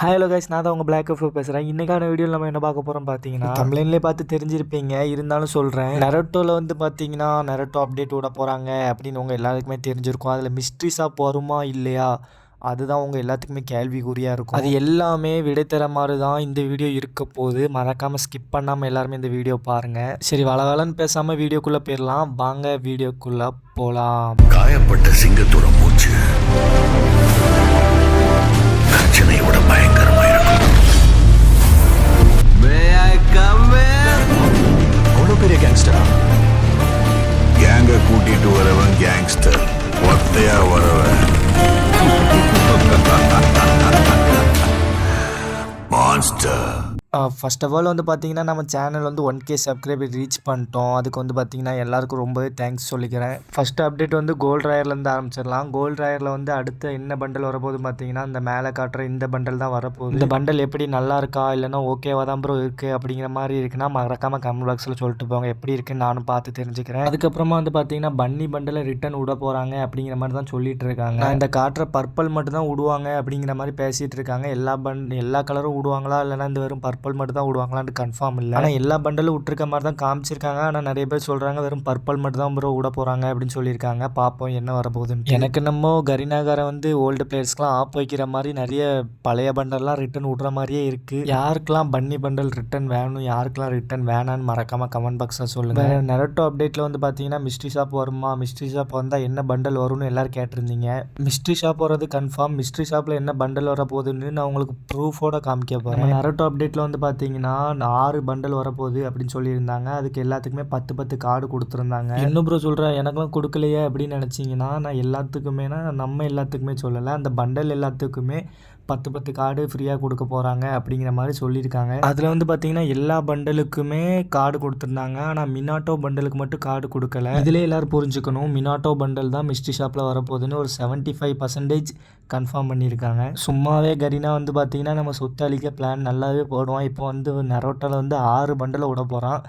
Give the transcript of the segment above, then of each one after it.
Hello guys, நான் தான் உங்கள் பிளாக் எஃப்ஓ பேசுகிறேன். இன்றைக்கான வீடியோவில் நம்ம என்ன பார்க்க போகிறோம் பார்த்தீங்கன்னா, தமிழ்லேயே பார்த்து தெரிஞ்சிருப்பீங்க, இருந்தாலும் சொல்கிறேன். நரட்டோவில் வந்து பார்த்தீங்கன்னா நரட்டோ அப்டேட் விட போகிறாங்க அப்படின்னு உங்கள் எல்லாருக்குமே தெரிஞ்சிருக்கும். அதில் மிஸ்ட்ரி ஷாப் வருமா இல்லையா, அதுதான் உங்கள் எல்லாத்துக்குமே கேள்விக்குறியாக இருக்கும். அது எல்லாமே விடை தர மாதிரி தான் இந்த வீடியோ இருக்க போது. மறக்காமல் ஸ்கிப் பண்ணாமல் எல்லாருமே இந்த வீடியோ பாருங்கள். சரி, வளவலன்னு பேசாமல் வீடியோக்குள்ளே போயிடலாம். வாங்க வீடியோக்குள்ளே போகலாம். காயப்பட்ட சிங்கத்தோட மூச்சு பிரச்சனையோட பயங்கரமா இருக்கும். அவ்வளோ பெரிய கேங்ஸ்டரா? கேங்க கூட்டிட்டு வரவன் கேங்ஸ்டர், ஒத்தையா வரவன் மான்ஸ்டர். ஃபர்ஸ்ட் ஆஃப் ஆல் வந்து பார்த்தீங்கன்னா, நம்ம சேனல் வந்து 1K சப்ஸ்கிரைபர் ரீச் பண்ணிட்டோம். அதுக்கு வந்து பார்த்தீங்கன்னா எல்லாருக்கும் ரொம்பவே தேங்க்ஸ் சொல்லிக்கிறேன். ஃபஸ்ட்டு அப்டேட் வந்து கோல்ட் ராயர்லேருந்து ஆரம்பிச்சிடலாம். கோல்ட் ராயரில் வந்து அடுத்த என்ன பண்டல் வரப்போகுது பார்த்தீங்கன்னா, இந்த மேலே காட்டுற இந்த பண்டல் தான் வரப்போகுது. இந்த பண்டல் எப்படி நல்லா இருக்கா இல்லைன்னா ஓகேவா தான் ப்ரோ இருக்குது அப்படிங்கிற மாதிரி இருக்குன்னா மறக்காமல் கமெண்ட் பாக்ஸில் சொல்லிட்டு போங்க. எப்படி இருக்குன்னு நானும் பார்த்து தெரிஞ்சுக்கிறேன். அதுக்கப்புறமா வந்து பார்த்தீங்கன்னா பன்னி பண்டலை ரிட்டன் விட போகிறாங்க அப்படிங்கிற மாதிரி தான் சொல்லிட்டு இருக்காங்க. இந்த காட்டுற பர்பிள் மட்டும் தான் விடுவாங்க அப்படிங்கிற மாதிரி பேசிகிட்டு இருக்காங்க. எல்லா கலரும் விடுவாங்களா இல்லைனா இந்த வெறும் பர்பிள் மட்டும் தான் விடுவாங்களான்னு கன்ஃபார்ம் இல்லை. ஆனால் எல்லா பண்டலும் விட்டுருக்க மாதிரி தான் காமிச்சிருக்காங்க. ஆனால் நிறைய பேர் சொல்கிறாங்க வெறும் பர்பிள் மட்டும் தான் ப்ரோ விட போகிறாங்க அப்படின்னு சொல்லியிருக்காங்க. பார்ப்போம் என்ன வரப்போகுதுன்னு. எனக்கு நம்ம கரினாகாரை வந்து ஓல்டு பிளேயர்ஸ்க்குலாம் ஆப் வைக்கிற மாதிரி நிறைய பழைய பண்டல்லாம் ரிட்டன் விடுற மாதிரியே இருக்குது. யாருக்கெல்லாம் பன்னி பண்டல் ரிட்டன் வேணும், யாருக்கெல்லாம் ரிட்டன் வேணான்னு மறக்காமல் கமெண்ட் பாக்ஸில் சொல்லுங்கள். நரட்டோ அப்டேட்டில் வந்து பார்த்தீங்கன்னா மிஸ்ட்ரி ஷாப் வருமா, மிஸ்ட்ரி ஷாப் வந்தால் என்ன பண்டல் வரும்னு எல்லோரும் கேட்டிருந்தீங்க. மிஸ்ட்ரி ஷாப் வரது கன்ஃபார்ம். மிஸ்ட்ரி ஷாப்பில் என்ன பண்டல் வர போகுதுன்னு நான் உங்களுக்கு ப்ரூஃபோட காமிக்க போகிறேன். நரட்டோ அப்டேட்டில் வந்து பார்த்தீங்கன்னா 6 பண்டல் வரப்போகுது அப்படின்னு சொல்லியிருந்தாங்க. அதுக்கு எல்லாத்துக்குமே 10 கார்டு கொடுத்துருந்தாங்க. இன்னும் ப்ரோ சொல்கிறேன், எனக்குலாம் கொடுக்கலையே அப்படின்னு நினச்சிங்கன்னா, நான் எல்லாத்துக்குமேனா நம்ம எல்லாத்துக்குமே சொல்லலை, அந்த பண்டல் எல்லாத்துக்குமே 10 கார்டு ஃப்ரீயாக கொடுக்க போகிறாங்க அப்படிங்கிற மாதிரி சொல்லியிருக்காங்க. அதில் வந்து பார்த்தீங்கன்னா எல்லா பண்டலுக்குமே கார்டு கொடுத்துருந்தாங்க. ஆனால் மினாட்டோ பண்டலுக்கு மட்டும் கார்டு கொடுக்கல. இதிலே எல்லோரும் புரிஞ்சுக்கணும், மினாட்டோ பண்டல் தான் மிஸ்ட்ரி ஷாப்பில் வரப்போகுதுன்னு ஒரு 75% கன்ஃபார்ம் பண்ணியிருக்காங்க. சும்மாவே கரீனா வந்து பார்த்தீங்கன்னா நம்ம சொத்து அழிக்க பிளான் நல்லாவே போடுவோம். இப்போ வந்து நரோட்டோவில் வந்து 6 பண்டலை விட போகிறான்.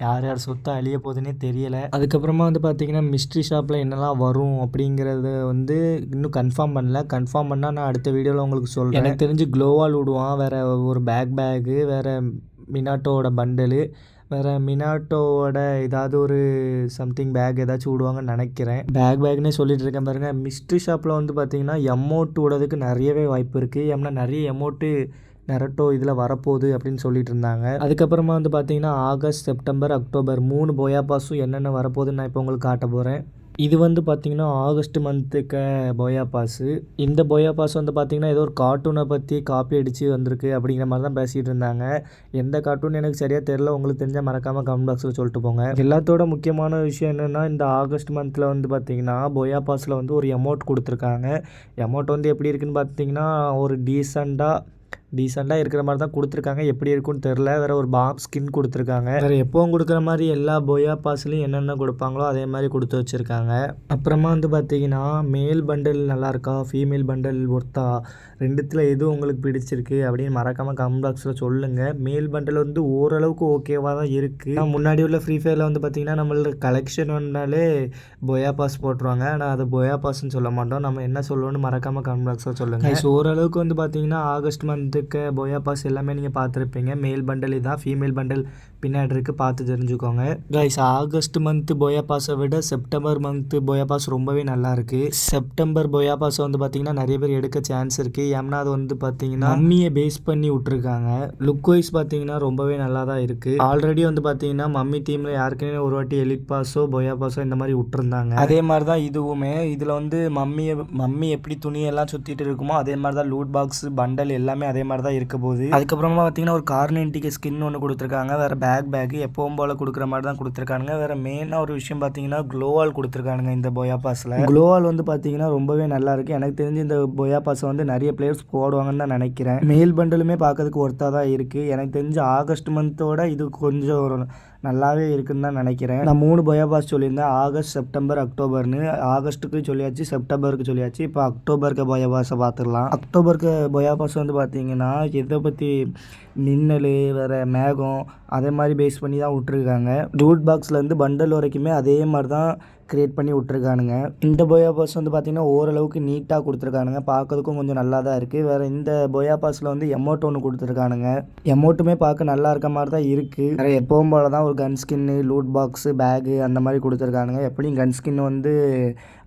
யார் யார் சொத்தை அழிய போகுதுன்னே தெரியலை. அதுக்கப்புறமா வந்து பார்த்தீங்கன்னா மிஸ்ட்ரி ஷாப்பில் என்னெல்லாம் வரும் அப்படிங்கிறத வந்து இன்னும் கன்ஃபார்ம் பண்ணல. கன்ஃபார்ம் பண்ணால் நான் அடுத்த வீடியோவில் உங்களுக்கு சொல்கிறேன். எனக்கு தெரிஞ்சு க்ளோவால் விடுவான், வேறு ஒரு பேகு, வேறு மினாட்டோவோட பண்டலு, வேறு மினாட்டோவோட ஏதாவது ஒரு சம்திங் பேக் ஏதாச்சும் விடுவாங்கன்னு நினைக்கிறேன். பேக்னே சொல்லிட்டு இருக்கேன் பாருங்கள். மிஸ்ட்ரி ஷாப்பில் வந்து பார்த்தீங்கன்னா எமௌண்ட் விடுறதுக்கு நிறையவே வாய்ப்பு இருக்குது. ஏன்னா நிறைய எமௌண்ட்டு நரட்டோ இதில் வரப்போகுது அப்படின்னு சொல்லிட்டு இருந்தாங்க. அதுக்கப்புறமா வந்து பார்த்தீங்கன்னா ஆகஸ்ட், செப்டம்பர், அக்டோபர் 3 போயா பாஸும் என்னென்ன வரப்போகுதுன்னு நான் இப்போ உங்களுக்கு காட்ட போகிறேன். இது வந்து பார்த்திங்கன்னா ஆகஸ்ட் மந்த்துக்கு போயா பாஸு. இந்த போயா பாஸ் வந்து பார்த்திங்கன்னா ஏதோ ஒரு கார்ட்டூனை பற்றி காப்பி அடித்து வந்திருக்கு அப்படிங்கிற மாதிரி தான் பேசிகிட்டு இருந்தாங்க. எந்த கார்ட்டூன் எனக்கு சரியாக தெரில, உங்களுக்கு தெரிஞ்சால் மறக்காமல் கமெண்ட் பாக்ஸில் சொல்லிட்டு போங்க. எல்லாத்தோட முக்கியமான விஷயம் என்னென்னா, இந்த ஆகஸ்ட் மந்தில் வந்து பார்த்திங்கன்னா போயா பாஸில் வந்து ஒரு அமௌண்ட் கொடுத்துருக்காங்க. அமௌண்ட் வந்து எப்படி இருக்குன்னு பார்த்திங்கன்னா ஒரு டீசெண்டாக இருக்கிற மாதிரி தான் கொடுத்துருக்காங்க. எப்படி இருக்குன்னு தெரில. வேறு ஒரு பாம் ஸ்கின் கொடுத்துருக்காங்க. வேறு எப்போவும் கொடுக்குற மாதிரி எல்லா போயா பாஸ்லையும் என்னென்ன கொடுப்பாங்களோ அதே மாதிரி கொடுத்து வச்சுருக்காங்க. அப்புறமா வந்து பார்த்தீங்கன்னா மேல் பண்டல் நல்லாயிருக்கா, ஃபீமேல் பண்டல் ஒர்த்தா, ரெண்டுத்தில் எது உங்களுக்கு பிடிச்சிருக்கு அப்படின்னு மறக்காமல் கமெண்ட் பாக்ஸில் சொல்லுங்கள். மேல் பண்டல் வந்து ஓரளவுக்கு ஓகேவாக தான் இருக்குது. முன்னாடி உள்ள ஃப்ரீ ஃபயரில் வந்து பார்த்திங்கன்னா நம்மளோட கலெக்ஷன் வந்தாலே போயா பாஸ் போட்டுருவாங்க. ஆனால் அது போயா பாஸ்ன்னு சொல்ல மாட்டோம். நம்ம என்ன சொல்லுவோன்னு மறக்காமல் கமெண்ட் பாக்ஸில் சொல்லுங்கள். ஸோ ஓரளவுக்கு வந்து பார்த்திங்கன்னா ஆகஸ்ட் மந்த்து போயா பாஸ் எல்லாமே நீங்கள் பார்த்துருப்பீங்க. மேல் பண்டல் இதான், ஃபீமேல் பண்டல் பின்னாடி இருக்குது, பார்த்து தெரிஞ்சுக்கோங்க. கைஸ், ஆகஸ்ட் மந்த்து போயா பாஸை விட செப்டம்பர் மந்த்து போயா பாஸ் ரொம்பவே நல்லா இருக்குது. செப்டம்பர் போயா பாஸை வந்து பார்த்திங்கன்னா நிறைய பேர் எடுக்க சான்ஸ் இருக்குது. ஏன்னா அது வந்து பார்த்திங்கன்னா மம்மியை பேஸ் பண்ணி விட்ருக்காங்க. லுக் வைஸ் பார்த்திங்கன்னா ரொம்பவே நல்லா தான் இருக்குது. ஆல்ரெடி வந்து பார்த்திங்கன்னா மம்மி தீமில் யாருக்குமே ஒரு வாட்டி எலிட் பாஸோ போயா பாஸோ இந்த மாதிரி விட்டுருந்தாங்க. அதே மாதிரி தான் இதுவுமே. இதில் வந்து மம்மி எப்படி துணியெல்லாம் சுற்றிட்டு இருக்குமோ அதே மாதிரி தான் லூட் பாக்ஸ் பண்டல் எல்லாமே அதே மாதிரி தான் இருக்க போகுது. அதுக்கப்புறமா பார்த்தீங்கன்னா ஒரு கார்னென்டிக்கு ஸ்கின் ஒன்று கொடுத்துருக்காங்க. வேறு பேக் எப்பவும் போல் கொடுக்குற மாதிரி தான் கொடுத்துருக்கானுங்க. வேறு மெயினாக ஒரு விஷயம் பார்த்தீங்கன்னா க்ளோவால் கொடுத்துருக்கானுங்க இந்த போயா பாஸில். க்ளோவால் வந்து பார்த்தீங்கன்னா ரொம்பவே நல்லா இருக்குது. எனக்கு தெரிஞ்சு இந்த போயா பாஸை வந்து நிறைய பிளேயர்ஸ் போடுவாங்கன்னு தான் நினைக்கிறேன். மேல் பண்டலுமே பார்க்கறதுக்கு ஒர்த்தாக தான் இருக்குது. எனக்கு தெரிஞ்சு ஆகஸ்ட் மந்தோட இது கொஞ்சம் ஒரு நல்லாவே இருக்குன்னு தான் நினைக்கிறேன். நான் 3 போயா பாஸ் சொல்லியிருந்தேன், ஆகஸ்ட், செப்டம்பர், அக்டோபர்னு. ஆகஸ்ட்டுக்கு சொல்லியாச்சு, செப்டம்பருக்கு சொல்லியாச்சு. இப்போ அக்டோபருக்கு போயா பாஸை பார்த்துடலாம். அக்டோபருக்கு போயா பாஸ் வந்து பார்த்தீங்கன்னா எதை பற்றி மின்னல், வேறு மேகம் அதே மாதிரி பேஸ் பண்ணி தான் விட்ருக்காங்க. ரூட் பாக்ஸ்லேருந்து பண்டல் வரைக்குமே அதே மாதிரி தான் க்ரியேட் பண்ணி விட்ருக்கானுங்க. இந்த போயா பாஸ் வந்து பார்த்திங்கன்னா ஓரளவுக்கு நீட்டாக கொடுத்துருக்கானுங்க, பார்க்கறதுக்கும் கொஞ்சம் நல்லா தான் இருக்குது. வேறு இந்த போயா பாஸில் வந்து எமௌண்ட் ஒன்று கொடுத்துருக்கானுங்க. எமௌண்ட்டுமே பார்க்க நல்லா இருக்க மாதிரி தான் இருக்குது. வேறு எப்பவும் போல தான் ஒரு கன் ஸ்கின்னு, லூட் பாக்ஸு, பேகு அந்த மாதிரி கொடுத்துருக்கானுங்க. எப்படியும் கன் ஸ்கின் வந்து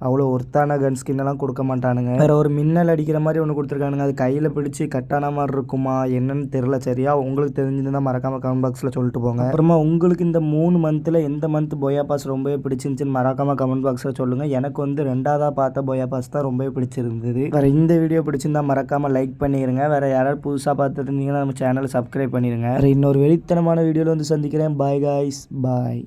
அவ்வளோ ஒர்த்தான கன் ஸ்கின்னெல்லாம் கொடுக்க மாட்டானுங்க. வேறு ஒரு மின்னல் அடிக்கிற மாதிரி ஒன்று கொடுத்துருக்கானுங்க, அது கையில் பிடிச்சி கட்டான மாதிரி இருக்குமா என்னன்னு தெரில. சரியா உங்களுக்கு தெரிஞ்சிருந்தால் மறக்காமல் கமெண்ட் பாக்ஸில் சொல்லிட்டு போங்க. அப்புறமா உங்களுக்கு இந்த 3 மந்த்தில் எந்த மந்த் போயா பாஸ் ரொம்பவே பிடிச்சிருந்துச்சின்னு மறக்காமல் கமெண்ட் பாக்ஸில் சொல்லுங்கள். எனக்கு வந்து 2ஆவதாக பார்த்த போயா பாஸ் தான் ரொம்பவே பிடிச்சிருந்தது. வேறு இந்த வீடியோ பிடிச்சிருந்தா மறக்காமல் லைக் பண்ணிடுங்க. வேறு யாராவது புதுசாக பார்த்துருந்தீங்கன்னா நம்ம சேனலை சப்ஸ்கிரைப் பண்ணிடுங்க. வேறு இன்னொரு வெறித்தனமான வீடியோவில் வந்து சந்திக்கிறேன். பாய் காய்ஸ், பாய்.